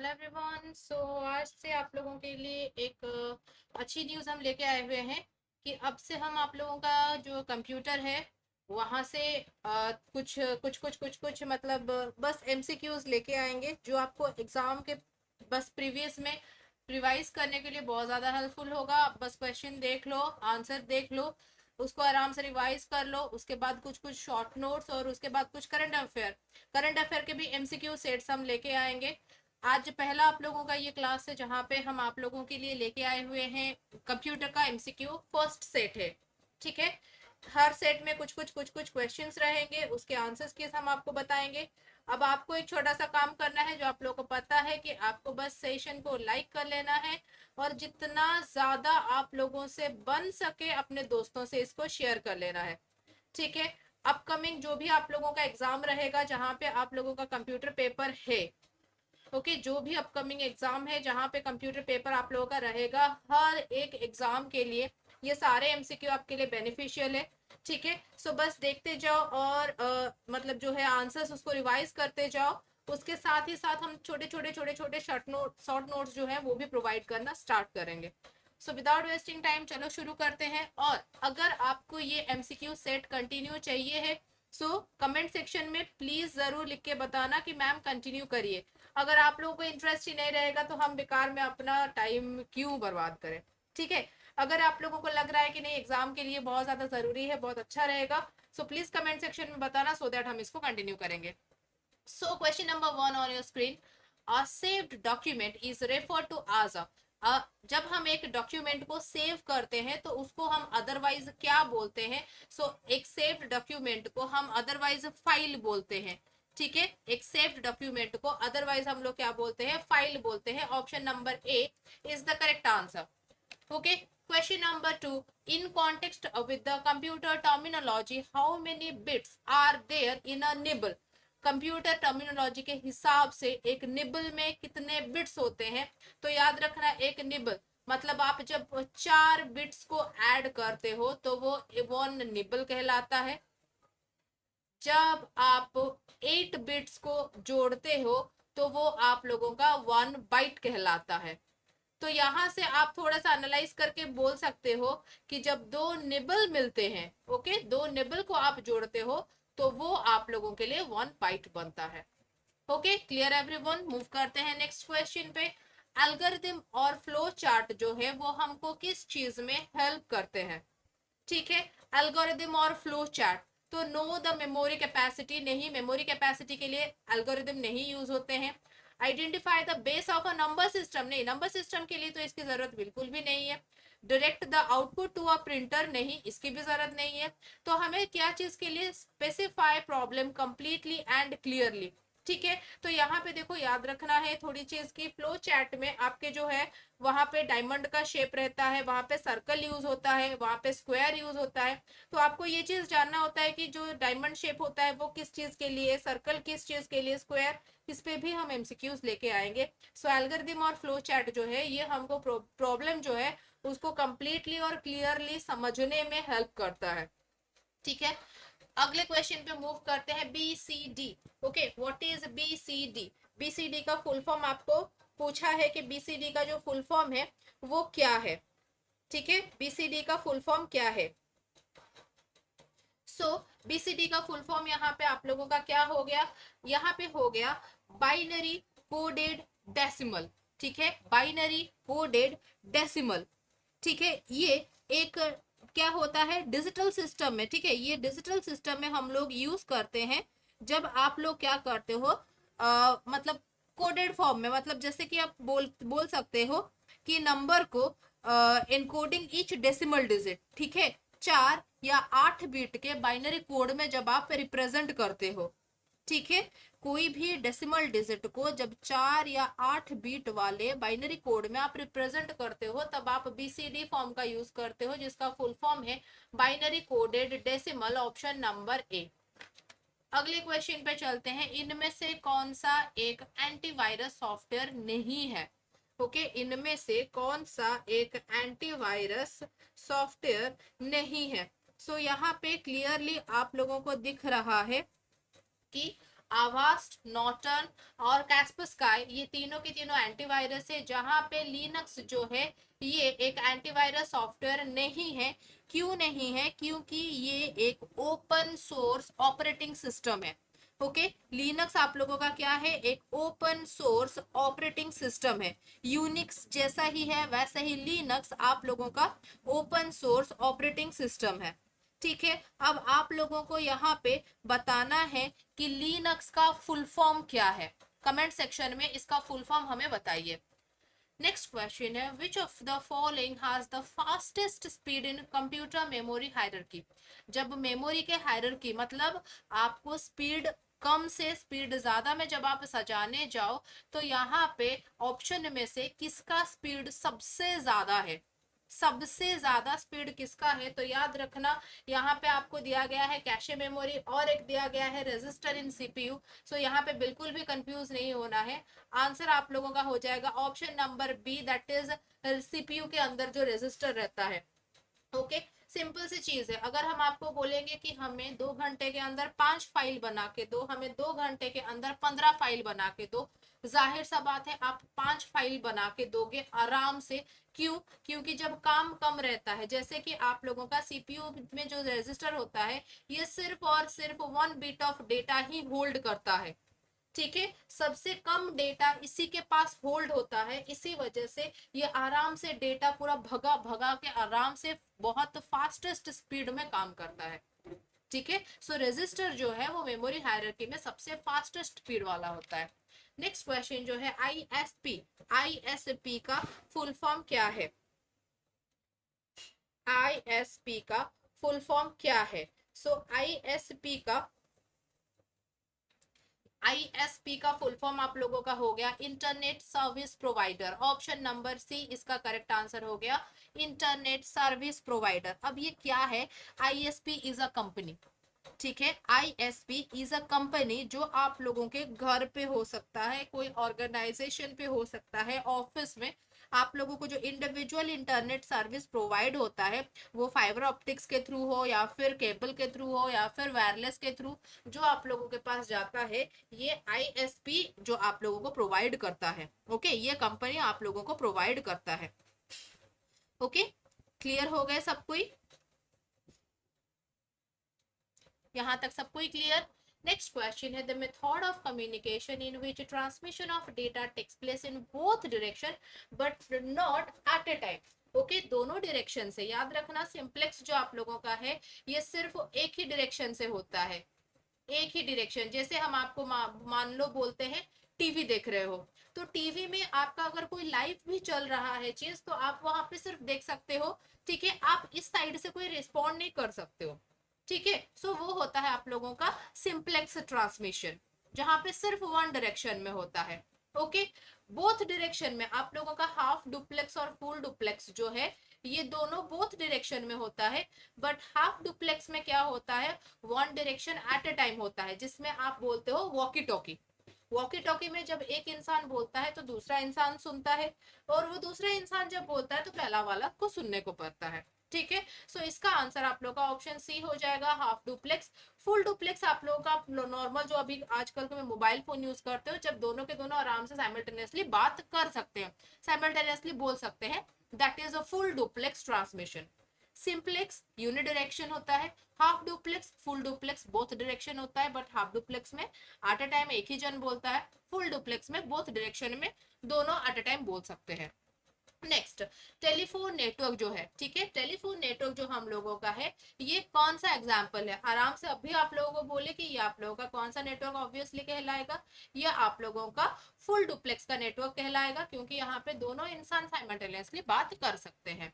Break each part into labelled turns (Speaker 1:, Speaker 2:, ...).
Speaker 1: Hello everyone. आज से आप लोगों के लिए एक अच्छी न्यूज़ हम लेके आए हुए हैं कि अब से हम आप लोगों का जो कंप्यूटर है वहाँ से कुछ कुछ कुछ कुछ कुछ मतलब बस एमसीक्यूज लेके आएंगे जो आपको एग्ज़ाम के बस प्रीवियस में रिवाइज करने के लिए बहुत ज़्यादा हेल्पफुल होगा। आप बस क्वेश्चन देख लो, आंसर देख लो, उसको आराम से रिवाइज कर लो। उसके बाद कुछ कुछ शॉर्ट नोट्स और उसके बाद कुछ करंट अफेयर के भी एमसीक्यू सेट्स हम लेके आएंगे। आज पहला आप लोगों का ये क्लास है जहाँ पे हम आप लोगों के लिए लेके आए हुए हैं कंप्यूटर का एमसीक्यू फर्स्ट सेट है। ठीक है, हर सेट में कुछ कुछ क्वेश्चंस रहेंगे, उसके आंसर्स के हम आपको बताएंगे। अब आपको एक छोटा सा काम करना है जो आप लोगों को पता है कि आपको बस सेशन को लाइक कर लेना है और जितना ज्यादा आप लोगों से बन सके अपने दोस्तों से इसको शेयर कर लेना है। ठीक है, अपकमिंग जो भी आप लोगों का एग्जाम रहेगा जहाँ पे आप लोगों का कंप्यूटर पेपर है, ओके जो भी अपकमिंग एग्जाम है जहाँ पे कंप्यूटर पेपर आप लोगों का रहेगा, हर एक एग्जाम के लिए ये सारे एमसीक्यू आपके लिए बेनिफिशियल है। ठीक है, सो बस देखते जाओ और मतलब जो है आंसर्स उसको रिवाइज करते जाओ। उसके साथ ही साथ हम छोटे छोटे शॉर्ट नोट्स जो है वो भी प्रोवाइड करना स्टार्ट करेंगे। सो विदाउट वेस्टिंग टाइम चलो शुरू करते हैं। और अगर आपको ये एमसीक्यू सेट कंटिन्यू चाहिए है सो कमेंट सेक्शन में प्लीज जरूर लिख के बताना कि मैम कंटिन्यू करिए। अगर आप लोगों को इंटरेस्ट ही नहीं रहेगा तो हम बेकार में अपना टाइम क्यों बर्बाद करें। ठीक है, अगर आप लोगों को लग रहा है कि नहीं एग्जाम के लिए बहुत ज्यादा जरूरी है, बहुत अच्छा रहेगा, सो प्लीज कमेंट सेक्शन में बताना सो दैट हम इसको कंटिन्यू करेंगे। So question number one on your screen, a saved document is referred to as जब हम एक डॉक्यूमेंट को सेव करते हैं तो उसको हम अदरवाइज क्या बोलते हैं। एक सेव्ड डॉक्यूमेंट को हम अदरवाइज फाइल बोलते हैं। ठीक है, एक सेव्ड डॉक्यूमेंट को अदरवाइज हम लोग क्या बोलते हैं, फाइल बोलते हैं। Option number A is the correct answer. Okay, question number two, in context with the computer terminology how many bits are there in a nibble। Computer terminology के हिसाब से एक निबल में कितने बिट्स होते हैं। तो याद रखना, एक निबल मतलब आप जब 4 बिट्स को ऐड करते हो तो वो वन निबल कहलाता है। जब आप 8 बिट्स को जोड़ते हो तो वो आप लोगों का 1 बाइट कहलाता है। तो यहाँ से आप थोड़ा सा एनालाइज करके बोल सकते हो कि जब दो निबल मिलते हैं, ओके दो निबल को आप जोड़ते हो तो वो आप लोगों के लिए 1 बाइट बनता है। ओके क्लियर एवरीवन, मूव करते हैं नेक्स्ट क्वेश्चन पे। एल्गोरिथम और फ्लो चार्ट जो है वो हमको किस चीज में हेल्प करते हैं। ठीक है, एल्गोरिदम और फ्लो चार्ट। तो नो द मेमोरी कैपेसिटी, नहीं मेमोरी कैपेसिटी के लिए एल्गोरिदम नहीं यूज होते हैं। Identify the base of a number system, नहीं नंबर सिस्टम के लिए तो इसकी जरूरत बिल्कुल भी नहीं है। Direct the output to a printer, नहीं इसकी भी जरूरत नहीं है। तो हमें क्या चीज के लिए, specify problem completely and clearly. ठीक है, तो यहाँ पे देखो याद रखना है थोड़ी चीज की, फ्लो चैट में आपके जो है वहां पे डायमंड का शेप रहता है, वहां पे सर्कल यूज होता है, वहां पे स्क्वायर यूज होता है। तो आपको ये चीज जानना होता है कि जो डायमंड शेप होता है वो किस चीज के लिए, सर्कल किस चीज के लिए, स्क्वायर, इस पे भी हम एमसीक्यूज लेके आएंगे। सो एल्गोरिथम और फ्लो चैट जो है ये हमको प्रॉब्लम जो है उसको कंप्लीटली और क्लियरली समझने में हेल्प करता है। ठीक है, अगले क्वेश्चन पे मूव करते हैं। B C D, okay what is B C D. B C D का फुल फॉर्म आपको पूछा है कि बी सी डी का जो फुल फॉर्म है वो क्या है। ठीक है, बी सी डी का फुल फॉर्म क्या है। बीसीडी का फुल फॉर्म यहाँ पे आप लोगों का क्या हो गया, यहाँ पे हो गया बाइनरी कोडेड डेसिमल। ठीक है, बाइनरी कोडेड डेसिमल। ठीक है, ये एक क्या होता है डिजिटल सिस्टम में। ठीक है, ये डिजिटल सिस्टम में हम लोग यूज करते हैं जब आप लोग क्या करते हो, मतलब कोडेड फॉर्म में, मतलब जैसे कि आप बोल बोल सकते हो कि नंबर को एनकोडिंग ईच डेसिमल डिजिट। ठीक है, 4 या 8 बीट के बाइनरी कोड में जब आप रिप्रेजेंट करते हो। ठीक है, कोई भी डेसिमल डिजिट को जब 4 या 8 बीट वाले बाइनरी कोड में आप रिप्रेजेंट करते हो तब आप बीसीडी फॉर्म का यूज करते हो जिसका फुल फॉर्म है binary coded decimal. Option number A. अगले क्वेश्चन पे चलते हैं, इनमें से कौन सा एक एंटीवायरस सॉफ्टवेयर नहीं है। ओके, इनमें से कौन सा एक एंटीवायरस सॉफ्टवेयर नहीं है। यहाँ पे क्लियरली आप लोगों को दिख रहा है कि आवास्ट, नॉर्टन और कैस्परस्काई, ये तीनों के तीनों एंटीवायरस है, जहां पे लिनक्स जो है ये एक एंटीवायरस सॉफ्टवेयर नहीं है। क्यों नहीं है? क्योंकि ये एक ओपन सोर्स ऑपरेटिंग सिस्टम है। ओके, लिनक्स आप लोगों का क्या है? एक ओपन सोर्स ऑपरेटिंग सिस्टम है। यूनिक्स जैसा ही है वैसा ही लिनक्स आप लोगों का ओपन सोर्स ऑपरेटिंग सिस्टम है। ठीक है, अब आप लोगों को यहाँ पे बताना है कि लिनक्स का फुल फॉर्म क्या है। कमेंट सेक्शन में इसका फुल फॉर्म हमें बताइए। नेक्स्ट क्वेश्चन है, which of the following has the fastest speed in computer memory hierarchy. जब मेमोरी के हायरार्की मतलब आपको स्पीड कम से स्पीड ज्यादा में जब आप सजाने जाओ, तो यहाँ पे ऑप्शन में से किसका स्पीड सबसे ज्यादा है? सबसे ज्यादा स्पीड किसका है? तो याद रखना, यहाँ पे आपको दिया गया है कैशे मेमोरी और एक दिया गया है रजिस्टर इन सीपीयू। सो यहाँ पे बिल्कुल भी कंफ्यूज नहीं होना है। आंसर आप लोगों का हो जाएगा option number B, that is CPU के अंदर जो रजिस्टर रहता है। ओके, सिंपल सी चीज है। अगर हम आपको बोलेंगे कि हमें 2 घंटे के अंदर 5 फाइल बना के दो, हमें 2 घंटे के अंदर 15 फाइल बना के दो, जाहिर सा बात है आप 5 फाइल बना के दोगे आराम से। क्यों? क्योंकि जब काम कम रहता है, जैसे कि आप लोगों का सीपीयू में जो रजिस्टर होता है, ये सिर्फ और सिर्फ 1 bit of data he hold करता है। ठीक है, सबसे कम डेटा इसी के पास होल्ड होता है, इसी वजह से ये आराम से डेटा पूरा भगा भगा के आराम से बहुत फास्टेस्ट स्पीड में काम करता है। ठीक है, सो रजिस्टर जो है वो मेमोरी हायरार्की में सबसे फास्टेस्ट स्पीड वाला होता है। नेक्स्ट क्वेश्चन जो है आईएसपी, आईएसपी का फुल फॉर्म क्या है? आईएसपी का फुल फॉर्म क्या है? सो आईएसपी का फुल फॉर्म आप लोगों का हो गया internet service provider. Option number C इसका करेक्ट आंसर हो गया, इंटरनेट सर्विस प्रोवाइडर। अब ये क्या है? ISP is a company. ठीक है, आईएसपी इज अ कंपनी जो आप लोगों के घर पे हो सकता है, कोई ऑर्गेनाइजेशन पे हो सकता है, ऑफिस में आप लोगों को जो इंडिविजुअल इंटरनेट सर्विस प्रोवाइड होता है, वो फाइबर ऑप्टिक्स के थ्रू हो या फिर केबल के थ्रू हो या फिर वायरलेस के थ्रू, जो आप लोगों के पास जाता है, ये आईएसपी जो आप लोगों को प्रोवाइड करता है। ओके, ये कंपनी आप लोगों को प्रोवाइड करता है। ओके, क्लियर हो गए सब कोई? यहाँ तक सब कोई क्लियर? नेक्स्ट क्वेश्चन है, the method of communication in which transmission of data takes place in both direction but not at a time. Okay, दोनों डायरेक्शन से। याद रखना, सिंप्लेक्स जो आप लोगों का है ये सिर्फ एक ही डायरेक्शन से होता है, एक ही डायरेक्शन। जैसे हम आपको मान लो बोलते हैं टीवी देख रहे हो, तो टीवी में आपका अगर कोई लाइव भी चल रहा है चीज, तो आप वहां पे सिर्फ देख सकते हो। ठीक है, आप इस साइड से कोई रिस्पॉन्ड नहीं कर सकते हो। ठीक है, सो वो होता है आप लोगों का सिंप्लेक्स ट्रांसमिशन, जहां पे सिर्फ वन डायरेक्शन में होता है। ओके, बोथ डायरेक्शन में आप लोगों का हाफ डुप्लेक्स और फुल डुप्लेक्स जो है, ये दोनों बोथ डायरेक्शन में होता है। बट हाफ डुप्लेक्स में क्या होता है? One direction at a time होता है, जिसमें आप बोलते हो वॉकी टॉकी। वॉकी टॉकी में जब एक इंसान बोलता है तो दूसरा इंसान सुनता है, और वो दूसरा इंसान जब बोलता है तो पहला वाला को सुनने को पड़ता है। ठीक है, सो इसका आंसर आप लोग का ऑप्शन सी हो जाएगा, हाफ डुप्लेक्स। फुल डुप्लेक्स आप लोगों का नॉर्मल जो अभी आजकल के मोबाइल फोन यूज करते हो, जब दोनों के दोनों आराम से साइमल्टेनियसली बात कर सकते हैं, साइमल्टेनियसली बोल सकते हैं, that is a full duplex transmission. Simplex unidirection होता है, half duplex full duplex both direction होता है, बट हाफ डुप्लेक्स में एट अ टाइम एक ही जन बोलता है, फुल डुप्लेक्स में बोथ डायरेक्शन में दोनों एट अ टाइम बोल सकते हैं। नेक्स्ट, टेलीफोन नेटवर्क जो है, ठीक है, टेलीफोन नेटवर्क जो हम लोगों का है, ये कौन सा एग्जाम्पल है? आराम से अभी आप लोगों को बोले कि ये आप लोगों का कौन सा नेटवर्क ऑब्वियसली कहलाएगा? ये आप लोगों का फुल डुप्लेक्स का नेटवर्क कहलाएगा, क्योंकि यहाँ पे दोनों इंसान साइमल्टेनियसली बात कर सकते हैं।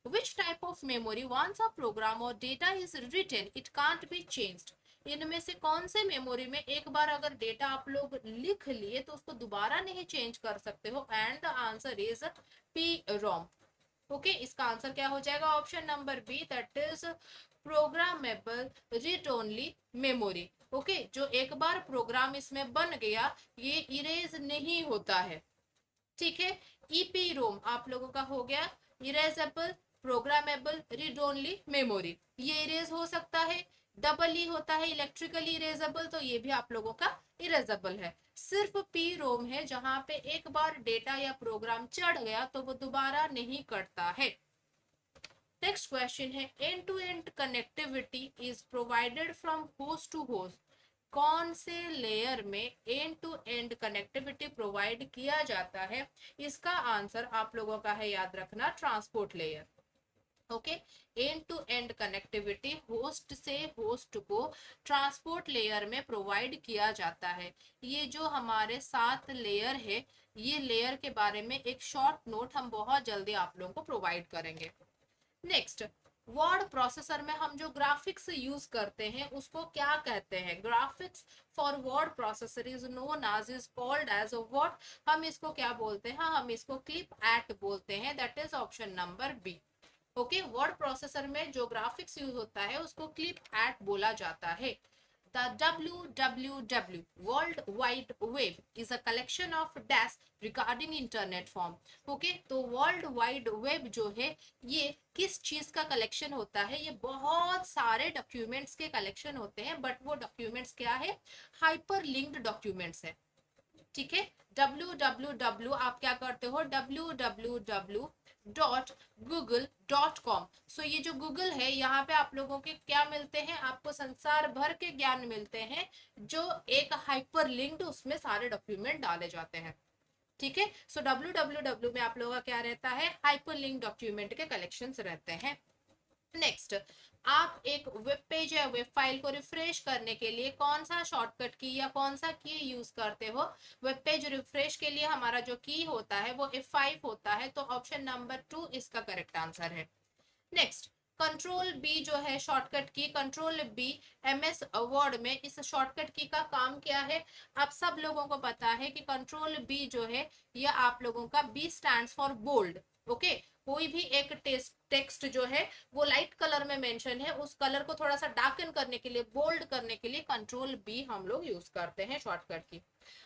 Speaker 1: Which type of memory once a program or data is written it can't be changed? इनमें से कौन से मेमोरी में एक बार अगर डेटा आप लोग लिख लिए तो उसको दोबारा नहीं चेंज कर सकते हो? And the answer is PROM. Okay, इसका आंसर क्या हो जाएगा? Option number B, that is programmable read only memory. Okay, जो एक बार प्रोग्राम इसमें बन गया ये इरेज नहीं होता है। ठीक है, ईपी रोम आप लोगों का हो गया erasable programmable read only memory, ये इरेज हो सकता है, डबल ई होता है इलेक्ट्रिकली इरेजेबल, तो ये भी आप लोगों का इरेजेबल है। सिर्फ पी रोम है जहां पे एक बार डेटा या प्रोग्राम चढ़ गया तो वो दोबारा नहीं कटता है। नेक्स्ट क्वेश्चन है, end to end connectivity is provided from host to host. कौन से लेयर में end to end connectivity provide किया जाता है? इसका आंसर आप लोगों का है, याद रखना, transport layer. Okay, end to end connectivity host से होस्ट को ट्रांसपोर्ट लेयर में प्रोवाइड किया जाता है। ये जो हमारे 7 लेयर है, ये लेयर के बारे में एक शॉर्ट नोट हम बहुत जल्दी आप लोगों को प्रोवाइड करेंगे। नेक्स्ट, वर्ड प्रोसेसर में हम जो ग्राफिक्स यूज करते हैं उसको क्या कहते हैं? Graphics for word processor is known as, is called as what? हम इसको क्या बोलते हैं? हम इसको क्लिप एट बोलते हैं, that is option number B. Okay, word processor में जो ग्राफिक्स यूज होता है उसको क्लिप एट बोला जाता है। The WWW World Wide Web is a collection of dash regarding internet form. Okay, तो वर्ल्ड वाइड वेब जो है ये किस चीज का कलेक्शन होता है? ये बहुत सारे डॉक्यूमेंट्स के कलेक्शन होते हैं, बट वो डॉक्यूमेंट्स क्या है? हाइपर लिंक्ड डॉक्यूमेंट्स है। ठीक है, www आप क्या करते हो? www.google.com। सो ये जो गूगल है, यहाँ पे आप लोगों के क्या मिलते हैं? आपको संसार भर के ज्ञान मिलते हैं, जो एक हाइपर लिंक्ड उसमें सारे डॉक्यूमेंट डाले जाते हैं। ठीक है, सो www में आप लोगों का क्या रहता है? हाइपर लिंक डॉक्यूमेंट के कलेक्शंस रहते हैं। नेक्स्ट, आप एक वेब पेज या वेब फाइल को रिफ्रेश करने के लिए कौन सा शॉर्टकट की या कौन सा की यूज करते हो? वेब पेज रिफ्रेश के लिए हमारा जो की होता है वो F5 होता है, तो ऑप्शन नंबर 2 इसका करेक्ट आंसर है। नेक्स्ट, कंट्रोल बी जो है शॉर्टकट की, कंट्रोल बी MS वर्ड में इस शॉर्टकट की का काम क्या है? आप सब लोगों को पता है कि कंट्रोल बी जो है ये आप लोगों का B stands for bold. Okay, कोई भी एक टेक्स्ट जो है वो लाइट कलर में मेंशन है, उस कलर को थोड़ा सा डार्कन करने के लिए, बोल्ड करने के लिए कंट्रोल बी हम लोग यूज करते हैं शॉर्टकट की।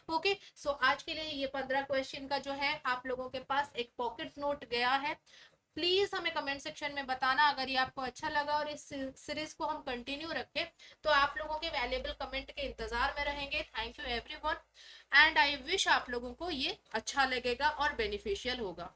Speaker 1: ओके, सो आज के लिए ये 15 क्वेश्चन का जो है आप लोगों के पास एक पॉकेट नोट गया है। प्लीज हमें कमेंट सेक्शन में बताना अगर ये आपको अच्छा लगा और इस सीरीज को हम कंटिन्यू रखें, तो आप लोगों के वैल्यूएबल कमेंट के इंतजार में रहेंगे। Thank you everyone, and I wish आप लोगों को ये अच्छा लगेगा और बेनिफिशियल होगा।